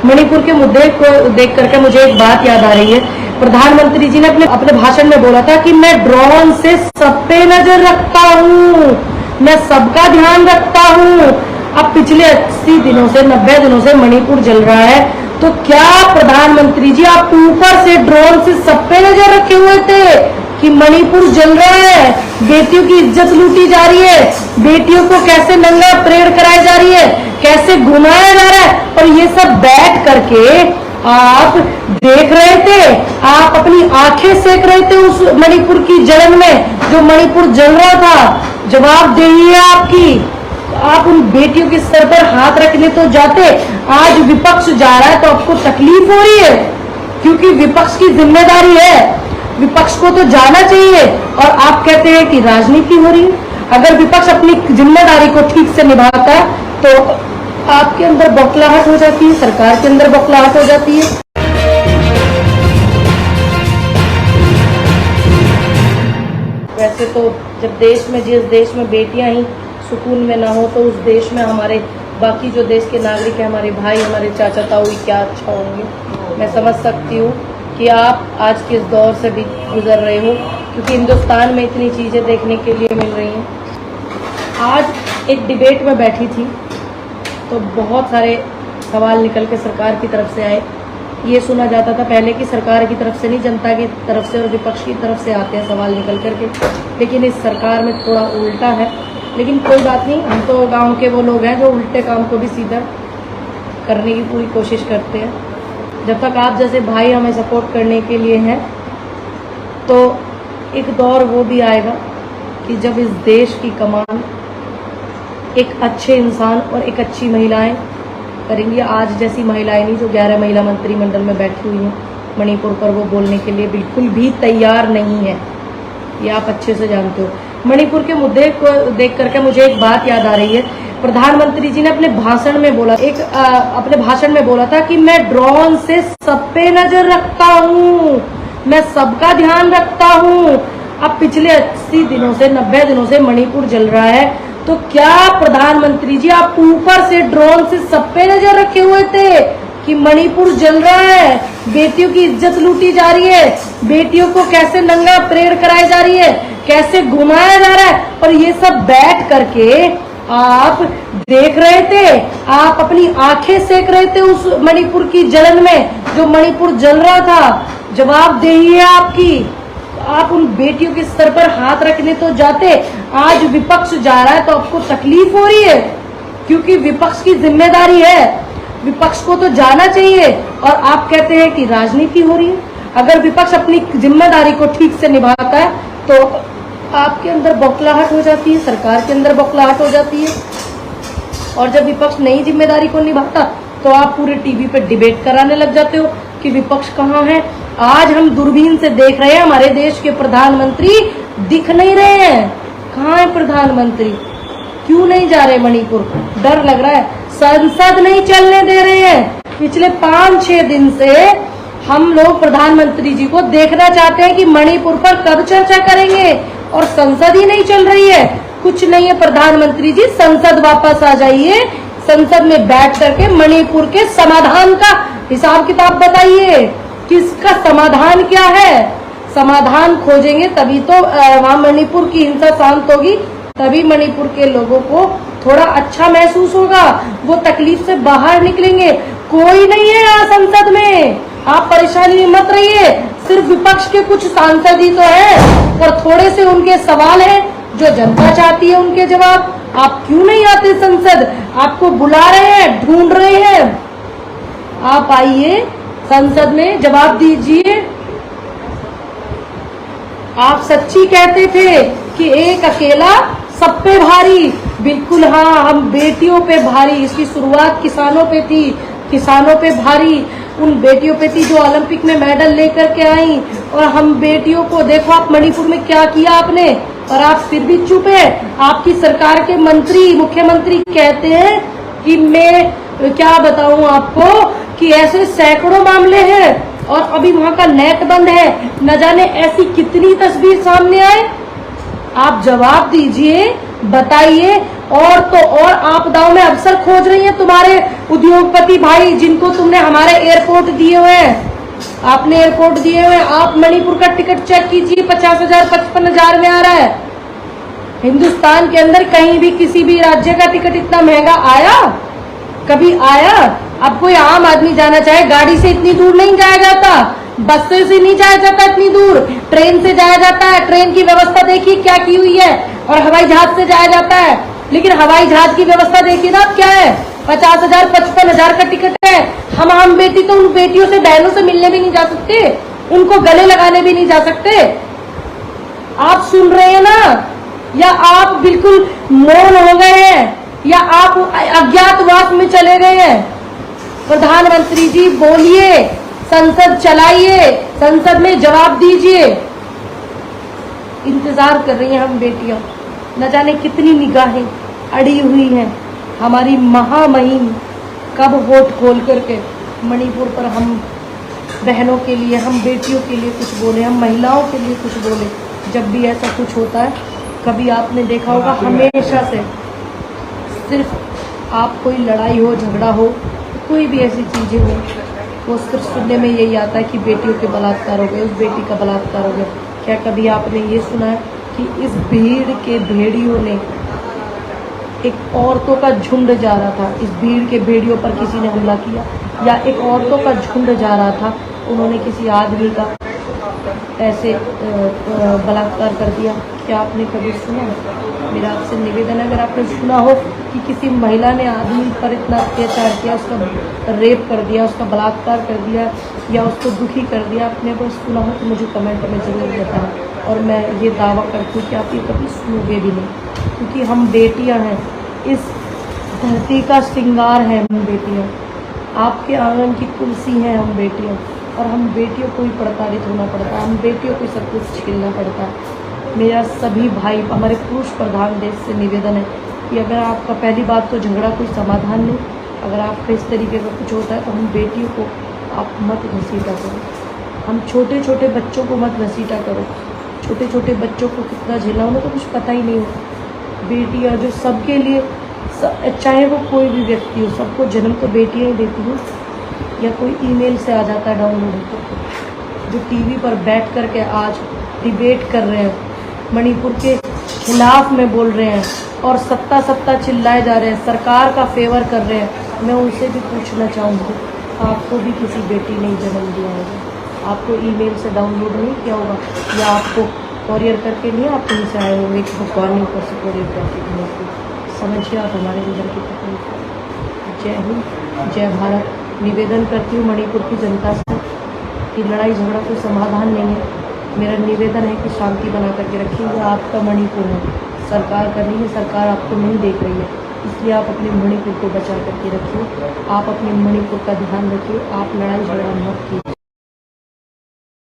मणिपुर के मुद्दे को देख करके मुझे एक बात याद आ रही है। प्रधानमंत्री जी ने अपने भाषण में बोला था कि मैं ड्रोन से सब पे नजर रखता हूँ, मैं सबका ध्यान रखता हूँ। अब पिछले 80 दिनों से 90 दिनों से मणिपुर जल रहा है, तो क्या प्रधानमंत्री जी आप ऊपर से ड्रोन से सब पे नजर रखे हुए थे कि मणिपुर जल रहा है, बेटियों की इज्जत लूटी जा रही है, बेटियों को कैसे नंगा परेड कराई जा रही है, कैसे घुमाया जा रहा है, और ये सब बैठ करके आप देख रहे थे, आप अपनी आंखें सेक रहे थे उस मणिपुर की जलन में जो मणिपुर जल रहा था। जवाबदेही है आपकी। आप उन बेटियों के सर पर हाथ रखने तो जाते, आज विपक्ष जा रहा है तो आपको तकलीफ हो रही है, क्योंकि विपक्ष की जिम्मेदारी है, विपक्ष को तो जाना चाहिए, और आप कहते हैं कि राजनीति हो रही है। अगर विपक्ष अपनी जिम्मेदारी को ठीक से निभाता है तो आपके अंदर बौखलाहट हो जाती है, सरकार के अंदर बौखलाहट हो जाती है। वैसे तो जब जिस देश में बेटियां ही सुकून में ना हो, तो उस देश में हमारे बाकी जो देश के नागरिक हैं, हमारे भाई, हमारे चाचा ताऊ क्या अच्छा होंगे। मैं समझ सकती हूँ कि आप आज किस दौर से भी गुजर रहे हो, क्योंकि हिंदुस्तान में इतनी चीज़ें देखने के लिए मिल रही हैं। आज एक डिबेट में बैठी थी तो बहुत सारे सवाल निकल के सरकार की तरफ से आए। ये सुना जाता था पहले कि सरकार की तरफ से नहीं, जनता की तरफ से और विपक्ष की तरफ से आते हैं सवाल निकल करके, लेकिन इस सरकार में थोड़ा उल्टा है। लेकिन कोई बात नहीं, हम तो गांव के वो लोग हैं जो उल्टे काम को भी सीधा करने की पूरी कोशिश करते हैं। जब तक आप जैसे भाई हमें सपोर्ट करने के लिए हैं, तो एक दौर वो भी आएगा कि जब इस देश की कमान एक अच्छे इंसान और एक अच्छी महिलाएं करेंगी। आज जैसी महिलाएं नहीं, जो 11 महिला मंत्रिमंडल में बैठी हुई हैं, मणिपुर पर वो बोलने के लिए बिल्कुल भी तैयार नहीं है, ये आप अच्छे से जानते हो। मणिपुर के मुद्दे को देख करके मुझे एक बात याद आ रही है। प्रधानमंत्री जी ने अपने भाषण में बोला था कि मैं ड्रोन से सब पे नजर रखता हूँ, मैं सबका ध्यान रखता हूँ। अब पिछले 80 दिनों से 90 दिनों से मणिपुर जल रहा है, तो क्या प्रधानमंत्री जी आप ऊपर से ड्रोन से सब पे नजर रखे हुए थे कि मणिपुर जल रहा है, बेटियों की इज्जत लूटी जा रही है, बेटियों को कैसे नंगा परेड कराई जा रही है, कैसे घुमाया जा रहा है, और ये सब बैठ करके आप देख रहे थे, आप अपनी आंखें सेक रहे थे उस मणिपुर की जलन में जो मणिपुर जल रहा था। जवाबदेही है आपकी। आप उन बेटियों के सर पर हाथ रखने तो जाते, आज विपक्ष जा रहा है तो आपको तकलीफ हो रही है, क्योंकि विपक्ष की जिम्मेदारी है, विपक्ष को तो जाना चाहिए, और आप कहते हैं कि राजनीति हो रही है। अगर विपक्ष अपनी जिम्मेदारी को ठीक से निभाता है तो आपके अंदर बौखलाहट हो जाती है, सरकार के अंदर बौखलाहट हो जाती है, और जब विपक्ष नई जिम्मेदारी को निभाता तो आप पूरे टीवी पे डिबेट कराने लग जाते हो कि विपक्ष कहाँ है। आज हम दूरबीन से देख रहे हैं, हमारे देश के प्रधानमंत्री दिख नहीं रहे हैं। कहाँ है प्रधानमंत्री? क्यों नहीं जा रहे मणिपुर? डर लग रहा है, संसद नहीं चलने दे रहे हैं। पिछले 5-6 दिन से हम लोग प्रधानमंत्री जी को देखना चाहते हैं कि मणिपुर पर कब चर्चा करेंगे, और संसद ही नहीं चल रही है। कुछ नहीं है, प्रधानमंत्री जी संसद वापस आ जाइए, संसद में बैठ करके मणिपुर के समाधान का हिसाब किताब बताइए कि इसका समाधान क्या है। समाधान खोजेंगे तभी तो वहां मणिपुर की हिंसा शांत होगी, तभी मणिपुर के लोगों को थोड़ा अच्छा महसूस होगा, वो तकलीफ से बाहर निकलेंगे। कोई नहीं है यहाँ संसद में, आप परेशानी मत रहिए, सिर्फ विपक्ष के कुछ सांसद ही तो हैं, और थोड़े से उनके सवाल हैं जो जनता चाहती है उनके जवाब। आप क्यों नहीं आते संसद? आपको बुला रहे हैं, ढूंढ रहे हैं, आप आइए संसद में जवाब दीजिए। आप सच्ची कहते थे कि एक अकेला सब पे भारी, बिल्कुल हाँ, हम बेटियों पे भारी। इसकी शुरुआत किसानों पे थी, किसानों पे भारी, उन बेटियों पे थी जो ओलंपिक में मेडल लेकर के आई, और हम बेटियों को देखो आप मणिपुर में क्या किया आपने, और आप फिर भी चुप है। आपकी सरकार के मंत्री, मुख्यमंत्री कहते हैं कि मैं क्या बताऊं आपको कि ऐसे सैकड़ों मामले हैं, और अभी वहां का नेट बंद है, न जाने ऐसी कितनी तस्वीर सामने आए। आप जवाब दीजिए बताइए। और तो और आपदाओं में अवसर खोज रही हैं तुम्हारे उद्योगपति भाई, जिनको तुमने हमारे एयरपोर्ट दिए हुए हैं, आपने एयरपोर्ट दिए हुए हैं। आप मणिपुर का टिकट चेक कीजिए, 50,000 55,000 में आ रहा है। हिंदुस्तान के अंदर कहीं भी किसी भी राज्य का टिकट इतना महंगा आया? कभी आया? अब कोई आम आदमी जाना चाहे, गाड़ी से इतनी दूर नहीं जाया जाता, बस से नहीं जाया जाता इतनी दूर, ट्रेन से जाया जाता है। ट्रेन की व्यवस्था देखिए क्या की हुई है, और हवाई जहाज से जाया जाता है। लेकिन हवाई जहाज की व्यवस्था देखिए ना क्या है, 50,000 55,000 का टिकट है। हम बेटी तो उन बेटियों से, बहनों से मिलने भी नहीं जा सकते, उनको गले लगाने भी नहीं जा सकते। आप सुन रहे हैं ना, या आप बिल्कुल मौन हो गए हैं, या आप अज्ञातवास में चले गए हैं? प्रधानमंत्री जी बोलिए, संसद चलाइए, संसद में जवाब दीजिए। इंतजार कर रही हैं हम बेटियां, न जाने कितनी निगाहें अड़ी हुई हैं। हमारी महामहिम कब होठ खोल करके मणिपुर पर हम बहनों के लिए, हम बेटियों के लिए कुछ बोले, हम महिलाओं के लिए कुछ बोले। जब भी ऐसा कुछ होता है, कभी आपने देखा होगा, हमेशा से सिर्फ आप कोई लड़ाई हो, झगड़ा हो, कोई भी ऐसी चीज़ें हो, वो सिर्फ सुनने में यही आता है कि बेटियों के बलात्कार हो गए, उस बेटी का बलात्कार हो गया। क्या कभी आपने ये सुना है कि इस भीड़ के भेड़ियों ने, एक औरतों का झुंड जा रहा था, इस भीड़ के भेड़ियों पर किसी ने हमला किया, या एक औरतों का झुंड जा रहा था, उन्होंने किसी आदमी का ऐसे बलात्कार कर दिया? क्या आपने कभी सुना? मेरा आपसे निवेदन है, अगर आपने सुना हो कि किसी महिला ने आदमी पर इतना अत्याचार किया, उसका रेप कर दिया, उसका बलात्कार कर दिया, या उसको दुखी कर दिया, आपने अगर सुना हो तो मुझे कमेंट में ज़रूर बताएं। और मैं ये दावा करती हूँ कि आप ये कभी सुनोगे भी नहीं, क्योंकि हम बेटियाँ हैं, इस धरती का श्रृंगार है हम बेटियाँ, आपके आंगन की तुलसी हैं हम बेटियाँ। और हम बेटियों को ही प्रताड़ित होना पड़ता है, हम बेटियों को सब कुछ झेलना पड़ता है। मेरा सभी भाई, हमारे पुरुष प्रधान देश से निवेदन है कि अगर आपका, पहली बात तो झगड़ा कोई समाधान नहीं, अगर आपका इस तरीके का कुछ होता है तो हम बेटियों को आप मत घसीटा करो, हम छोटे छोटे बच्चों को मत घसीटा करो। छोटे छोटे बच्चों को कितना झेलना, उन्हें तो कुछ पता ही नहीं हो। बेटियाँ जो सबके लिए, चाहे वो कोई भी व्यक्ति हो, सबको जन्म तो बेटियाँ ही देती हैं, या कोई ईमेल से आ जाता है डाउनलोड होकर। जो टीवी पर बैठ कर के आज डिबेट कर रहे हैं, मणिपुर के खिलाफ में बोल रहे हैं, और सत्ता सत्ता चिल्लाए जा रहे हैं, सरकार का फेवर कर रहे हैं, मैं उनसे भी पूछना चाहूँगी, आपको भी किसी बेटी ने जन्म दिया होगा, आपको ईमेल से डाउनलोड नहीं किया होगा, या आपको कॉरियर करके नहीं आप कहीं से आए होंगे कि भगवान ने ऊपर से कॉरियर करके दिया आपको। समझिए आप हमारे अंदर की तकलीफ है। जय हिंद, जय भारत। निवेदन करती हूँ मणिपुर की जनता से कि लड़ाई झगड़ा कोई समाधान नहीं है। मेरा निवेदन है कि शांति बना करके रखिए। ये आपका मणिपुर है, सरकार का नहीं है, सरकार आपको नहीं देख रही है, इसलिए आप अपने मणिपुर को बचा करके रखिए, आप अपने मणिपुर का ध्यान रखिए, आप लड़ाई झगड़ा मत कीजिए।